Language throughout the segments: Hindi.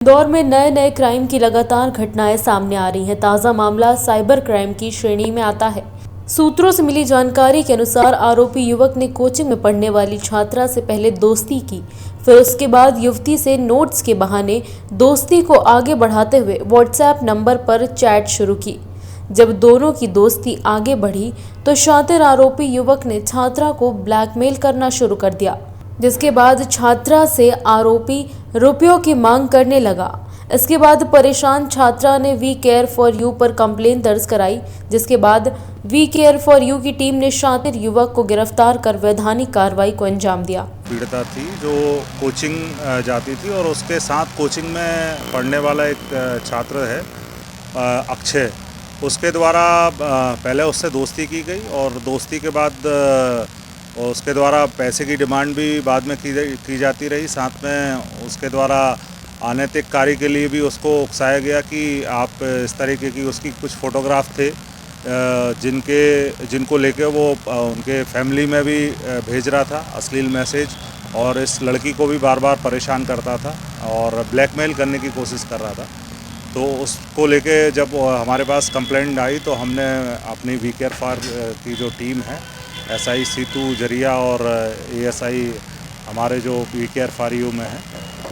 इंदौर में नए नए क्राइम की लगातार घटनाएं सामने आ रही हैं। ताज़ा मामला साइबर क्राइम की श्रेणी में आता है। सूत्रों से मिली जानकारी के अनुसार आरोपी युवक ने कोचिंग में पढ़ने वाली छात्रा से पहले दोस्ती की, फिर उसके बाद युवती से नोट्स के बहाने दोस्ती को आगे बढ़ाते हुए व्हाट्सएप नंबर पर चैट शुरू की। जब दोनों की दोस्ती आगे बढ़ी तो शातिर आरोपी युवक ने छात्रा को ब्लैकमेल करना शुरू कर दिया, जिसके बाद छात्रा से आरोपी रुपयों की मांग करने लगा। इसके बाद परेशान छात्रा ने वी केयर फॉर यू पर कंप्लेंट दर्ज कराई, जिसके बाद वी केयर फॉर यू की टीम ने शातिर युवक को गिरफ्तार कर वैधानिक कार्रवाई को अंजाम दिया। पीड़िता थी जो कोचिंग जाती थी और उसके साथ कोचिंग में पढ़ने वाला एक छात्र है अक्षय, उसके द्वारा पहले उससे दोस्ती की गई और दोस्ती के बाद उसके द्वारा पैसे की डिमांड भी बाद में की जाती रही। साथ में उसके द्वारा अनैतिक कार्य के लिए भी उसको उकसाया गया कि आप इस तरीके की, उसकी कुछ फ़ोटोग्राफ थे जिनको लेके वो उनके फैमिली में भी भेज रहा था अश्लील मैसेज, और इस लड़की को भी बार बार परेशान करता था और ब्लैकमेल करने की कोशिश कर रहा था। तो उसको लेके जब हमारे पास कंप्लेंट आई तो हमने अपनी वी केयर फॉर की जो टीम है, SI सीतू जरिया और ASI हमारे जो वी केयर फॉर यू में है,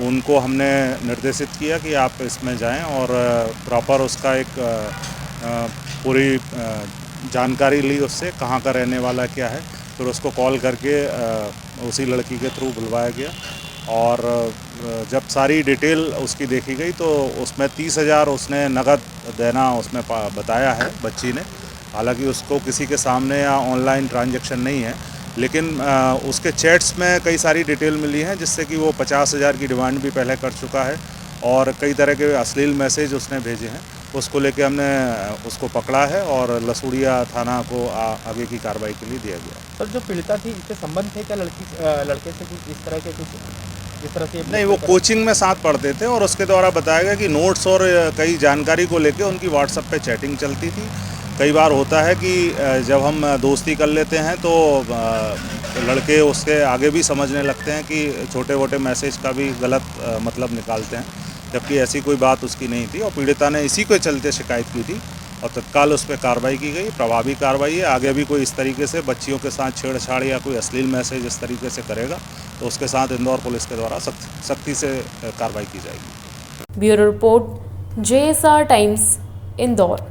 उनको हमने निर्देशित किया कि आप इसमें जाएं और प्रॉपर उसका एक पूरी जानकारी ली उससे, कहाँ का रहने वाला क्या है। फिर उसको कॉल करके उसी लड़की के थ्रू बुलवाया गया और जब सारी डिटेल उसकी देखी गई तो उसमें 30,000 उसने नकद देना उसमें बताया है बच्ची ने। हालांकि उसको किसी के सामने या ऑनलाइन ट्रांजैक्शन नहीं है, लेकिन उसके चैट्स में कई सारी डिटेल मिली हैं जिससे कि वो 50,000 की डिमांड भी पहले कर चुका है और कई तरह के अश्लील मैसेज उसने भेजे हैं। उसको लेके हमने उसको पकड़ा है और लसूड़िया थाना को आगे की कार्रवाई के लिए दिया गया। सर, जो पीड़िता थी इससे संबंध थे क्या लड़के से कुछ इस तरह के? नहीं, वो कोचिंग में साथ पढ़ते थे और उसके द्वारा बताया गया कि नोट्स और कई जानकारी को लेके उनकी व्हाट्सएप पे चैटिंग चलती थी। कई बार होता है कि जब हम दोस्ती कर लेते हैं तो लड़के उसके आगे भी समझने लगते हैं कि छोटे मोटे मैसेज का भी गलत मतलब निकालते हैं, जबकि ऐसी कोई बात उसकी नहीं थी और पीड़िता ने इसी के चलते शिकायत की थी और तत्काल उस पर कार्रवाई की गई। प्रभावी कार्रवाई है। आगे भी कोई इस तरीके से बच्चियों के साथ छेड़छाड़ या कोई अश्लील मैसेज इस तरीके से करेगा तो उसके साथ इंदौर पुलिस के द्वारा सख्ती से कार्रवाई की जाएगी। Bureau report, JSR times, Indore.